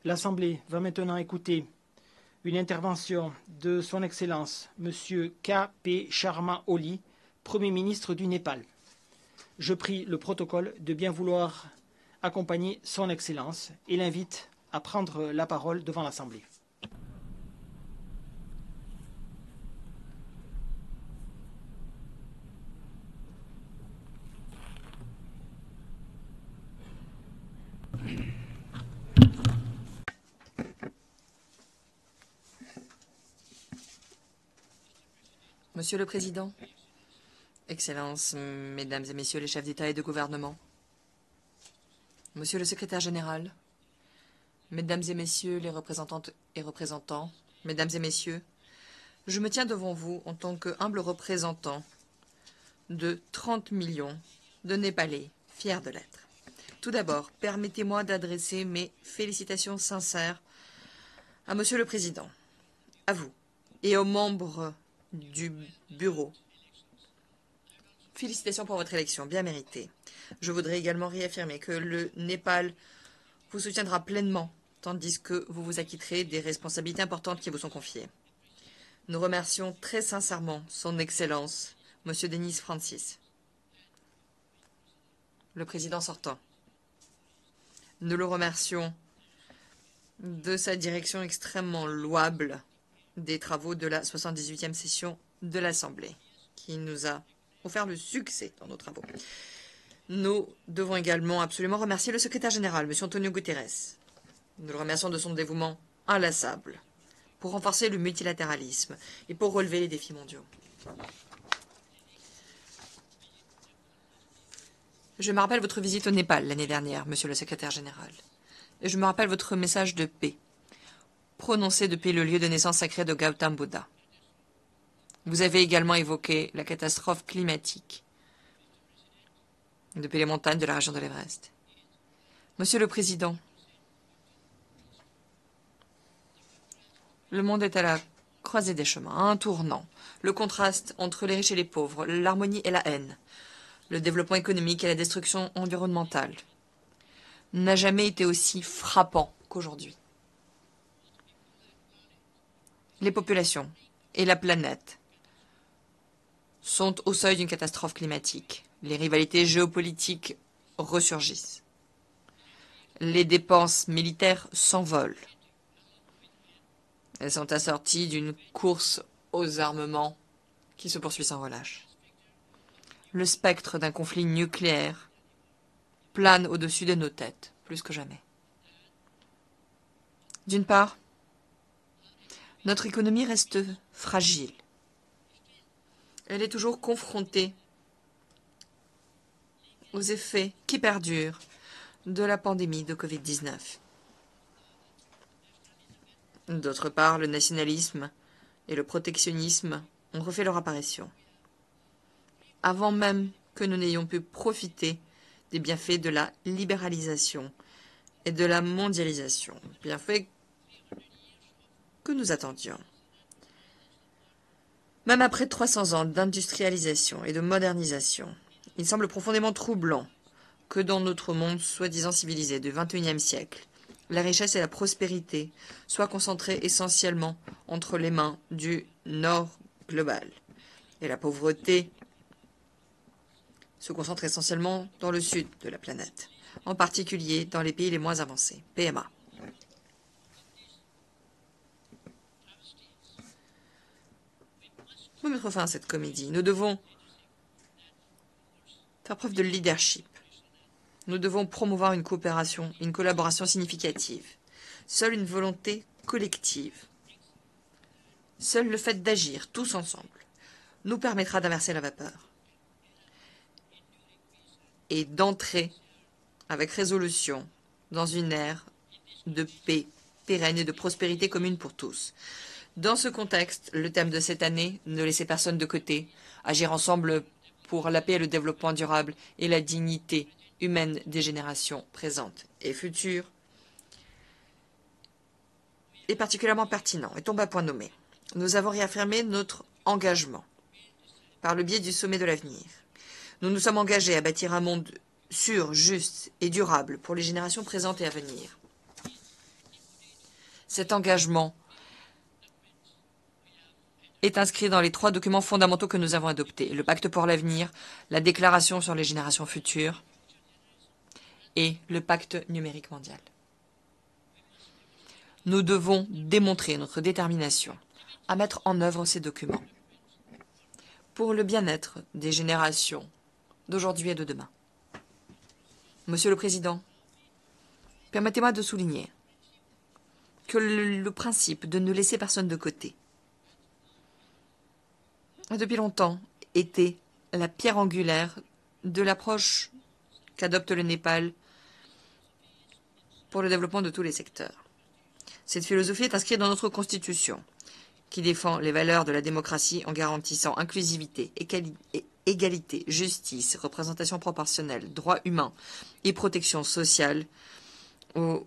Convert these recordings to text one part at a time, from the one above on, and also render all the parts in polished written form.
L'Assemblée va maintenant écouter une intervention de Son Excellence, M. K.P. Sharma Oli, Premier ministre du Népal. Je prie le protocole de bien vouloir accompagner Son Excellence et l'invite à prendre la parole devant l'Assemblée. Monsieur le Président, Excellences, Mesdames et Messieurs les chefs d'État et de gouvernement, Monsieur le Secrétaire général, Mesdames et Messieurs les représentantes et représentants, Mesdames et Messieurs, je me tiens devant vous en tant que humble représentant de 30 millions de Népalais fiers de l'être. Tout d'abord, permettez-moi d'adresser mes félicitations sincères à Monsieur le Président, à vous et aux membres du bureau. Félicitations pour votre élection, bien méritée. Je voudrais également réaffirmer que le Népal vous soutiendra pleinement, tandis que vous vous acquitterez des responsabilités importantes qui vous sont confiées. Nous remercions très sincèrement Son Excellence, M. Denis Francis, le président sortant. Nous le remercions de sa direction extrêmement louable des travaux de la 78e session de l'Assemblée, qui nous a offert le succès dans nos travaux. Nous devons également absolument remercier le secrétaire général, M. Antonio Guterres. Nous le remercions de son dévouement inlassable pour renforcer le multilatéralisme et pour relever les défis mondiaux. Je me rappelle votre visite au Népal l'année dernière, Monsieur le secrétaire général. Et je me rappelle votre message de paix, prononcé depuis le lieu de naissance sacré de Gautam Buddha. Vous avez également évoqué la catastrophe climatique depuis les montagnes de la région de l'Everest. Monsieur le Président, le monde est à la croisée des chemins, à un tournant. Le contraste entre les riches et les pauvres, l'harmonie et la haine, le développement économique et la destruction environnementale n'a jamais été aussi frappant qu'aujourd'hui. Les populations et la planète sont au seuil d'une catastrophe climatique. Les rivalités géopolitiques ressurgissent. Les dépenses militaires s'envolent. Elles sont assorties d'une course aux armements qui se poursuit sans relâche. Le spectre d'un conflit nucléaire plane au-dessus de nos têtes, plus que jamais. D'une part, notre économie reste fragile. Elle est toujours confrontée aux effets qui perdurent de la pandémie de Covid-19. D'autre part, le nationalisme et le protectionnisme ont refait leur apparition, avant même que nous n'ayons pu profiter des bienfaits de la libéralisation et de la mondialisation, bienfaits que nous attendions. Même après 300 ans d'industrialisation et de modernisation, il semble profondément troublant que dans notre monde soi-disant civilisé du XXIe siècle, la richesse et la prospérité soient concentrées essentiellement entre les mains du Nord global, et la pauvreté se concentre essentiellement dans le sud de la planète, en particulier dans les pays les moins avancés, PMA. Pour mettre fin à cette comédie, nous devons faire preuve de leadership. Nous devons promouvoir une coopération, une collaboration significative. Seule une volonté collective, seul le fait d'agir tous ensemble, nous permettra d'inverser la vapeur et d'entrer avec résolution dans une ère de paix pérenne et de prospérité commune pour tous. Dans ce contexte, le thème de cette année, ne laisser personne de côté, agir ensemble pour la paix et le développement durable et la dignité humaine des générations présentes et futures, est particulièrement pertinent et tombe à point nommé. Nous avons réaffirmé notre engagement par le biais du sommet de l'avenir. Nous nous sommes engagés à bâtir un monde sûr, juste et durable pour les générations présentes et à venir. Cet engagement est inscrit dans les 3 documents fondamentaux que nous avons adoptés, le Pacte pour l'avenir, la Déclaration sur les générations futures et le Pacte numérique mondial. Nous devons démontrer notre détermination à mettre en œuvre ces documents pour le bien-être des générations d'aujourd'hui et de demain. Monsieur le Président, permettez-moi de souligner que le principe de ne laisser personne de côté a depuis longtemps été la pierre angulaire de l'approche qu'adopte le Népal pour le développement de tous les secteurs. Cette philosophie est inscrite dans notre Constitution, qui défend les valeurs de la démocratie en garantissant inclusivité, égalité, justice, représentation proportionnelle, droits humains et protection sociale aux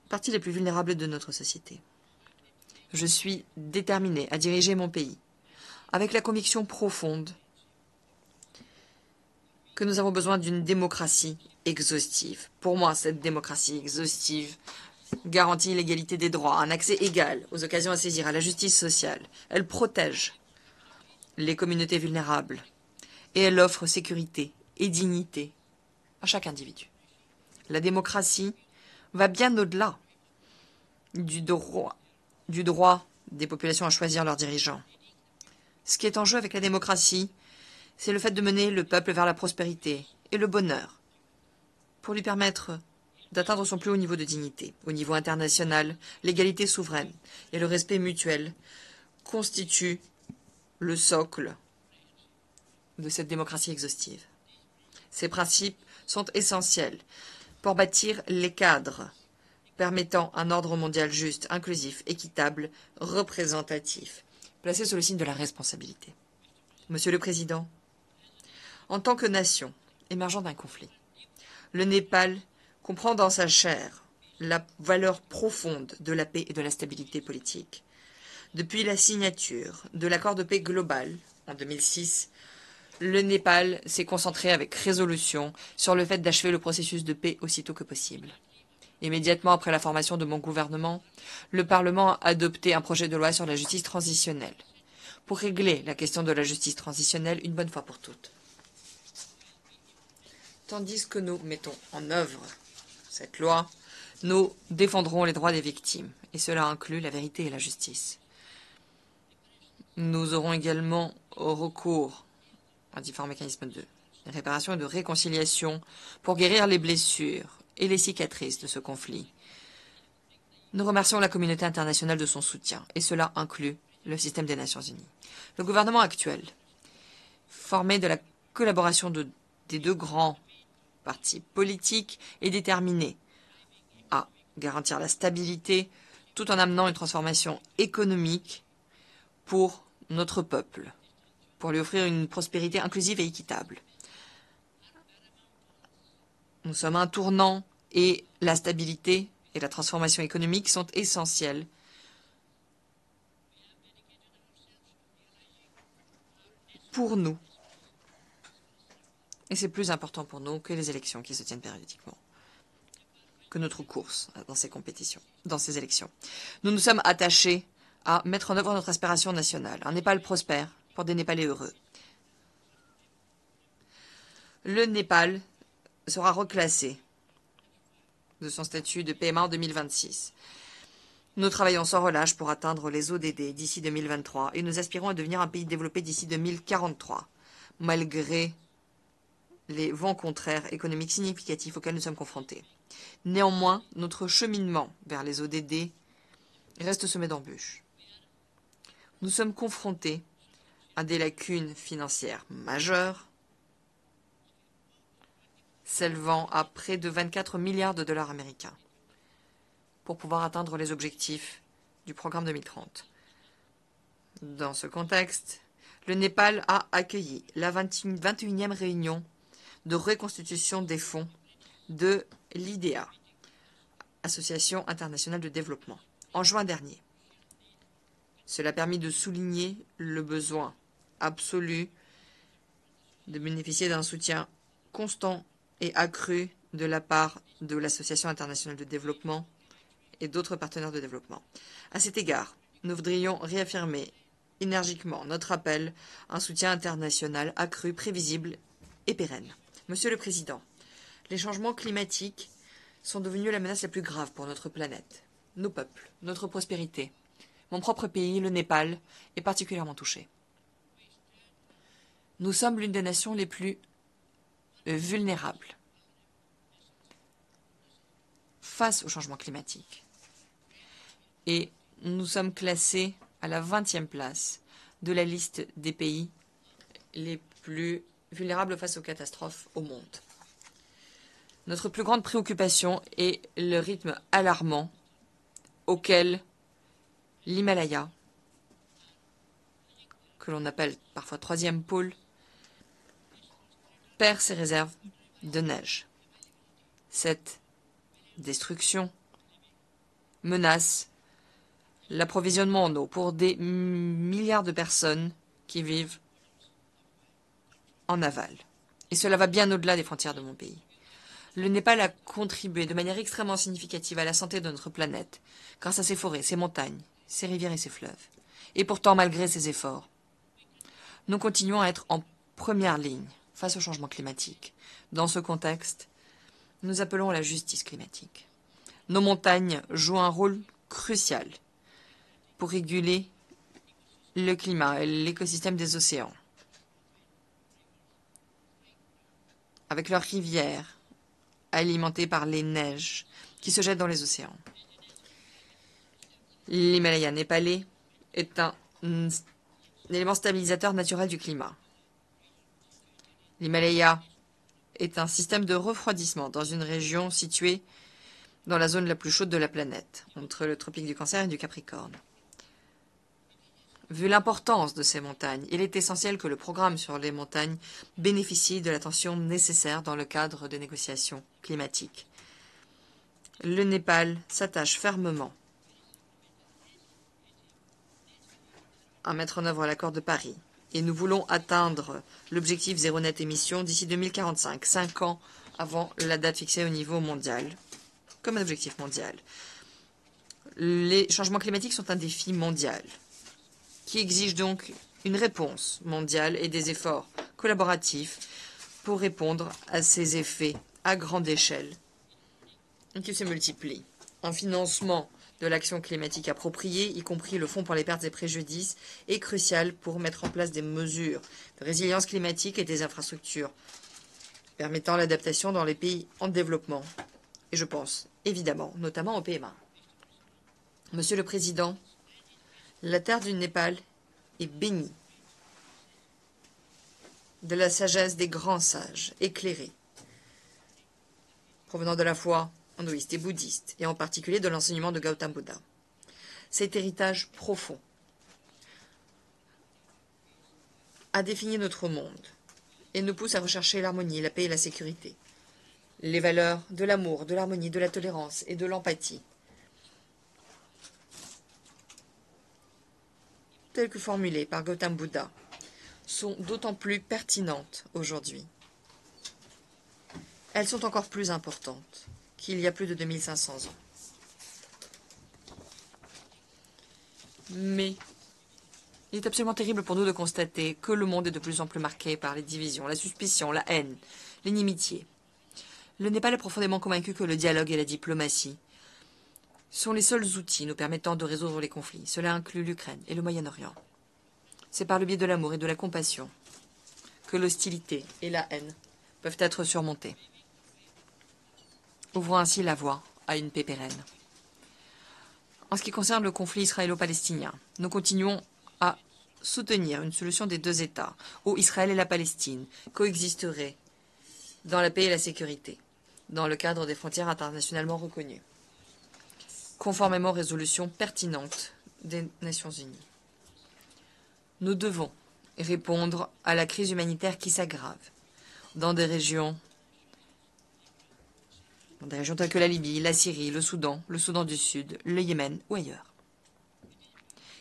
parties les plus vulnérables de notre société. Je suis déterminée à diriger mon pays avec la conviction profonde que nous avons besoin d'une démocratie exhaustive. Pour moi, cette démocratie exhaustive garantit l'égalité des droits, un accès égal aux occasions à saisir, à la justice sociale. Elle protège les communautés vulnérables et elle offre sécurité et dignité à chaque individu. La démocratie va bien au-delà du droit des populations à choisir leurs dirigeants. Ce qui est en jeu avec la démocratie, c'est le fait de mener le peuple vers la prospérité et le bonheur pour lui permettre d'atteindre son plus haut niveau de dignité. Au niveau international, l'égalité souveraine et le respect mutuel constituent le socle de cette démocratie exhaustive. Ces principes sont essentiels pour bâtir les cadres permettant un ordre mondial juste, inclusif, équitable, représentatif, placé sous le signe de la responsabilité. Monsieur le Président, en tant que nation émergeant d'un conflit, le Népal comprend dans sa chair la valeur profonde de la paix et de la stabilité politique. Depuis la signature de l'accord de paix global en 2006, le Népal s'est concentré avec résolution sur le fait d'achever le processus de paix aussitôt que possible. Immédiatement après la formation de mon gouvernement, le Parlement a adopté un projet de loi sur la justice transitionnelle pour régler la question de la justice transitionnelle une bonne fois pour toutes. Tandis que nous mettons en œuvre cette loi, nous défendrons les droits des victimes, et cela inclut la vérité et la justice. Nous aurons également recours à différents mécanismes de réparation et de réconciliation pour guérir les blessures et les cicatrices de ce conflit. Nous remercions la communauté internationale de son soutien, et cela inclut le système des Nations Unies. Le gouvernement actuel, formé de la collaboration des 2 grands partis politiques, est déterminé à garantir la stabilité tout en amenant une transformation économique pour notre peuple, pour lui offrir une prospérité inclusive et équitable. Nous sommes à un tournant et la stabilité et la transformation économique sont essentielles pour nous. Et c'est plus important pour nous que les élections qui se tiennent périodiquement, que notre course dans ces compétitions, dans ces élections. Nous nous sommes attachés à mettre en œuvre notre aspiration nationale, un Népal prospère pour des Népalais heureux. Le Népal sera reclassé de son statut de PMA en 2026. Nous travaillons sans relâche pour atteindre les ODD d'ici 2023 et nous aspirons à devenir un pays développé d'ici 2043, malgré les vents contraires économiques significatifs auxquels nous sommes confrontés. Néanmoins, notre cheminement vers les ODD reste semé d'embûches. Nous sommes confrontés à des lacunes financières majeures, s'élevant à près de 24 milliards de dollars américains, pour pouvoir atteindre les objectifs du programme 2030. Dans ce contexte, le Népal a accueilli la 21e réunion de reconstitution des fonds de l'IDEA, Association internationale de développement, en juin dernier. Cela a permis de souligner le besoin absolu de bénéficier d'un soutien constant et accru de la part de l'Association internationale de développement et d'autres partenaires de développement. À cet égard, nous voudrions réaffirmer énergiquement notre appel à un soutien international accru, prévisible et pérenne. Monsieur le Président, les changements climatiques sont devenus la menace la plus grave pour notre planète, nos peuples, notre prospérité. Mon propre pays, le Népal, est particulièrement touché. Nous sommes l'une des nations les plus vulnérables face au changement climatique. Et nous sommes classés à la 20e place de la liste des pays les plus vulnérables face aux catastrophes au monde. Notre plus grande préoccupation est le rythme alarmant auquel l'Himalaya, que l'on appelle parfois troisième pôle, perd ses réserves de neige. Cette destruction menace l'approvisionnement en eau pour des milliards de personnes qui vivent en aval. Et cela va bien au-delà des frontières de mon pays. Le Népal a contribué de manière extrêmement significative à la santé de notre planète, grâce à ses forêts, ses montagnes, ses rivières et ses fleuves. Et pourtant, malgré ces efforts, nous continuons à être en première ligne face au changement climatique. Dans ce contexte, nous appelons à la justice climatique. Nos montagnes jouent un rôle crucial pour réguler le climat et l'écosystème des océans. Avec leurs rivières alimentées par les neiges qui se jettent dans les océans. L'Himalaya népalais est un élément stabilisateur naturel du climat. L'Himalaya est un système de refroidissement dans une région située dans la zone la plus chaude de la planète, entre le tropique du Cancer et du Capricorne. Vu l'importance de ces montagnes, il est essentiel que le programme sur les montagnes bénéficie de l'attention nécessaire dans le cadre des négociations climatiques. Le Népal s'attache fermement à mettre en œuvre l'accord de Paris et nous voulons atteindre l'objectif zéro net émission d'ici 2045, 5 ans avant la date fixée au niveau mondial, comme un objectif mondial. Les changements climatiques sont un défi mondial qui exige donc une réponse mondiale et des efforts collaboratifs pour répondre à ces effets à grande échelle qui se multiplient. Un financement de l'action climatique appropriée, y compris le Fonds pour les pertes et préjudices, est crucial pour mettre en place des mesures de résilience climatique et des infrastructures permettant l'adaptation dans les pays en développement. Et je pense, évidemment, notamment au PMA. Monsieur le Président, la terre du Népal est bénie de la sagesse des grands sages éclairés, provenant de la foi hindouiste et bouddhiste, et en particulier de l'enseignement de Gautama Bouddha. Cet héritage profond a défini notre monde et nous pousse à rechercher l'harmonie, la paix et la sécurité, les valeurs de l'amour, de l'harmonie, de la tolérance et de l'empathie, telles que formulées par Gautama Bouddha, sont d'autant plus pertinentes aujourd'hui. Elles sont encore plus importantes qu'il y a plus de 2500 ans. Mais il est absolument terrible pour nous de constater que le monde est de plus en plus marqué par les divisions, la suspicion, la haine, l'inimitié. Le Népal est profondément convaincu que le dialogue et la diplomatie sont les seuls outils nous permettant de résoudre les conflits. Cela inclut l'Ukraine et le Moyen-Orient. C'est par le biais de l'amour et de la compassion que l'hostilité et la haine peuvent être surmontées. Ouvrons ainsi la voie à une paix pérenne. En ce qui concerne le conflit israélo-palestinien, nous continuons à soutenir une solution des deux États, où Israël et la Palestine coexisteraient dans la paix et la sécurité, dans le cadre des frontières internationalement reconnues, conformément aux résolutions pertinentes des Nations Unies. Nous devons répondre à la crise humanitaire qui s'aggrave dans des régions telles que la Libye, la Syrie, le Soudan du Sud, le Yémen ou ailleurs.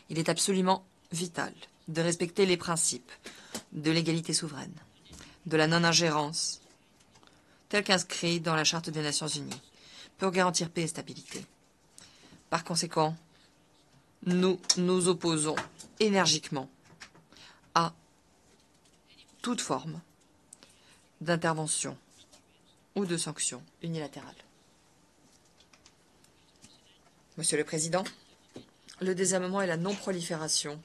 Il est absolument vital de respecter les principes de l'égalité souveraine, de la non-ingérence, tels qu'inscrits dans la Charte des Nations Unies, pour garantir paix et stabilité. Par conséquent, nous nous opposons énergiquement à toute forme d'intervention ou de sanction unilatérale. Monsieur le Président, le désarmement et la non-prolifération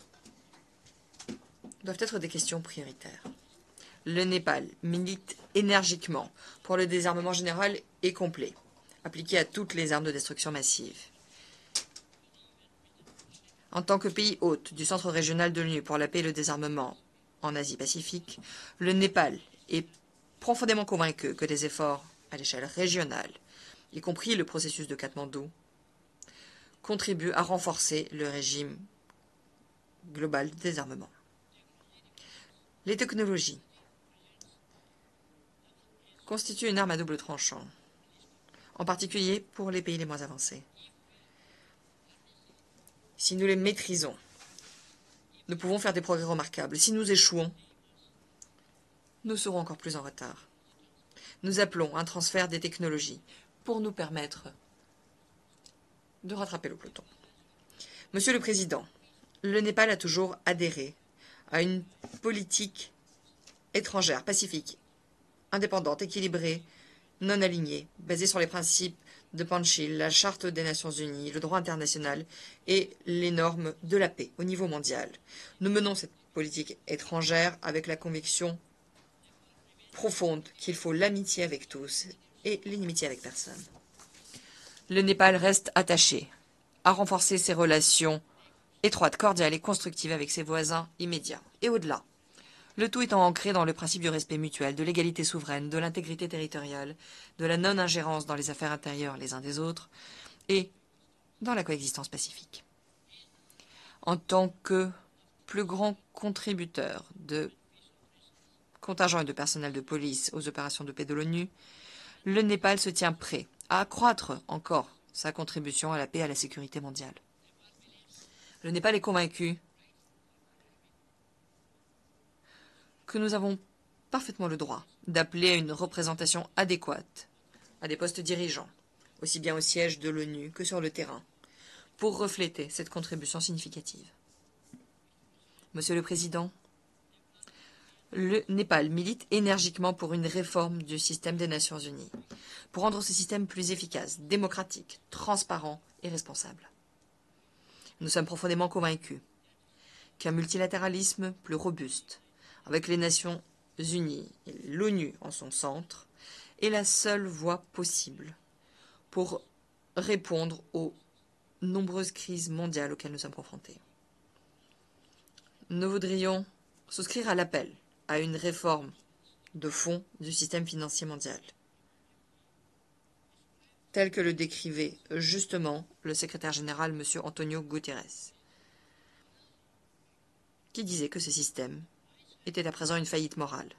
doivent être des questions prioritaires. Le Népal milite énergiquement pour le désarmement général et complet, appliqué à toutes les armes de destruction massive. En tant que pays hôte du Centre régional de l'ONU pour la paix et le désarmement en Asie-Pacifique, le Népal est profondément convaincu que des efforts à l'échelle régionale, y compris le processus de Katmandou, contribuent à renforcer le régime global de désarmement. Les technologies constituent une arme à double tranchant, en particulier pour les pays les moins avancés. Si nous les maîtrisons, nous pouvons faire des progrès remarquables. Si nous échouons, nous serons encore plus en retard. Nous appelons un transfert des technologies pour nous permettre de rattraper le peloton. Monsieur le Président, le Népal a toujours adhéré à une politique étrangère, pacifique, indépendante, équilibrée, non alignée, basée sur les principes de Panchil, la Charte des Nations Unies, le droit international et les normes de la paix au niveau mondial. Nous menons cette politique étrangère avec la conviction profonde qu'il faut l'amitié avec tous et l'inimitié avec personne. Le Népal reste attaché à renforcer ses relations étroites, cordiales et constructives avec ses voisins immédiats et au-delà. Le tout étant ancré dans le principe du respect mutuel, de l'égalité souveraine, de l'intégrité territoriale, de la non-ingérence dans les affaires intérieures les uns des autres et dans la coexistence pacifique. En tant que plus grand contributeur de contingents et de personnel de police aux opérations de paix de l'ONU, le Népal se tient prêt à accroître encore sa contribution à la paix et à la sécurité mondiale. Le Népal est convaincu que nous avons parfaitement le droit d'appeler à une représentation adéquate à des postes dirigeants, aussi bien au siège de l'ONU que sur le terrain, pour refléter cette contribution significative. Monsieur le Président, le Népal milite énergiquement pour une réforme du système des Nations Unies, pour rendre ce système plus efficace, démocratique, transparent et responsable. Nous sommes profondément convaincus qu'un multilatéralisme plus robuste, avec les Nations Unies et l'ONU en son centre, est la seule voie possible pour répondre aux nombreuses crises mondiales auxquelles nous sommes confrontés. Nous voudrions souscrire à l'appel à une réforme de fond du système financier mondial, tel que le décrivait justement le secrétaire général M. Antonio Guterres, qui disait que ce système était à présent une faillite morale.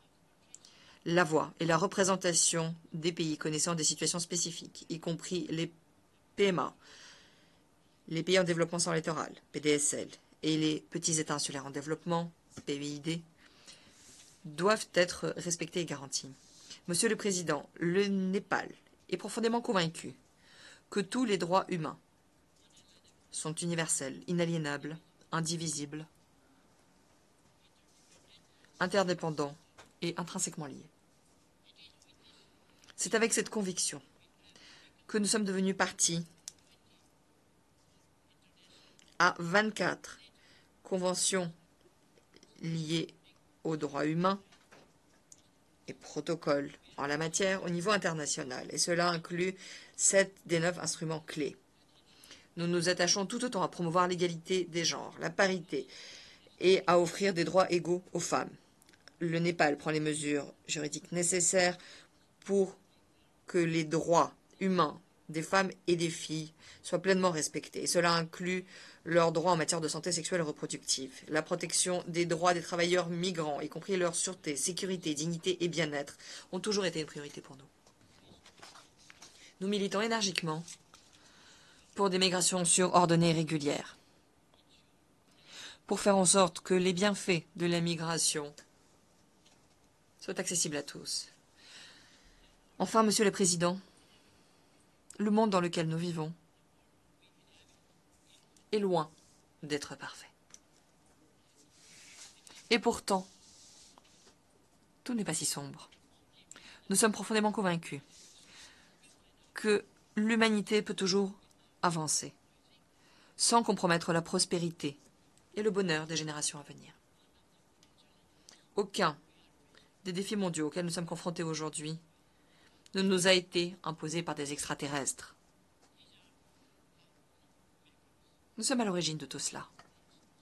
La voix et la représentation des pays connaissant des situations spécifiques, y compris les PMA, les pays en développement sans littoral, PDSL, et les petits États insulaires en développement, PID, doivent être respectés et garantis. Monsieur le Président, le Népal est profondément convaincu que tous les droits humains sont universels, inaliénables, indivisibles, interdépendants et intrinsèquement liés. C'est avec cette conviction que nous sommes devenus partie à 24 conventions liées aux droits humains et protocoles en la matière au niveau international, et cela inclut 7 des 9 instruments clés. Nous nous attachons tout autant à promouvoir l'égalité des genres, la parité, et à offrir des droits égaux aux femmes. Le Népal prend les mesures juridiques nécessaires pour que les droits humains des femmes et des filles soient pleinement respectés. Et cela inclut leurs droits en matière de santé sexuelle et reproductive, la protection des droits des travailleurs migrants, y compris leur sûreté, sécurité, dignité et bien-être, ont toujours été une priorité pour nous. Nous militons énergiquement pour des migrations sûres, ordonnées et régulières, pour faire en sorte que les bienfaits de la migration soient accessibles à tous. Enfin, Monsieur le Président, le monde dans lequel nous vivons est loin d'être parfait. Et pourtant, tout n'est pas si sombre. Nous sommes profondément convaincus que l'humanité peut toujours avancer, sans compromettre la prospérité et le bonheur des générations à venir. Aucun des défis mondiaux auxquels nous sommes confrontés aujourd'hui ne nous a été imposé par des extraterrestres. Nous sommes à l'origine de tout cela.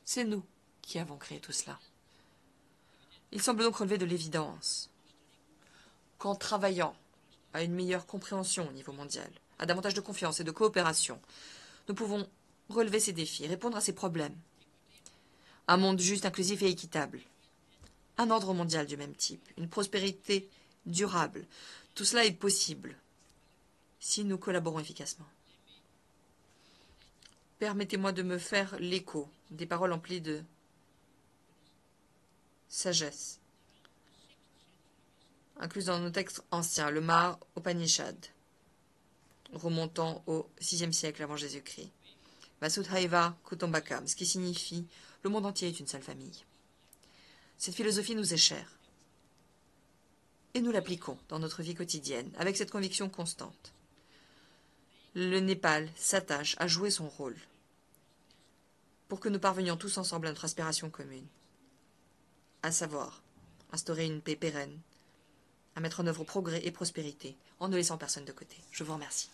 C'est nous qui avons créé tout cela. Il semble donc relever de l'évidence qu'en travaillant à une meilleure compréhension au niveau mondial, à davantage de confiance et de coopération, nous pouvons relever ces défis, répondre à ces problèmes. Un monde juste, inclusif et équitable. Un ordre mondial du même type. Une prospérité durable. Tout cela est possible si nous collaborons efficacement. Permettez-moi de me faire l'écho des paroles emplies de sagesse, incluses dans nos textes anciens, le Maha Upanishad, remontant au VIe siècle avant Jésus-Christ. Vasudhaiva Kutumbakam, ce qui signifie « le monde entier est une seule famille ». Cette philosophie nous est chère. Et nous l'appliquons dans notre vie quotidienne, avec cette conviction constante. Le Népal s'attache à jouer son rôle pour que nous parvenions tous ensemble à notre aspiration commune, à savoir instaurer une paix pérenne, à mettre en œuvre progrès et prospérité, en ne laissant personne de côté. Je vous remercie.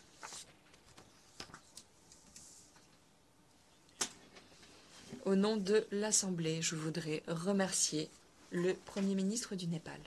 Au nom de l'Assemblée, je voudrais remercier le Premier ministre du Népal.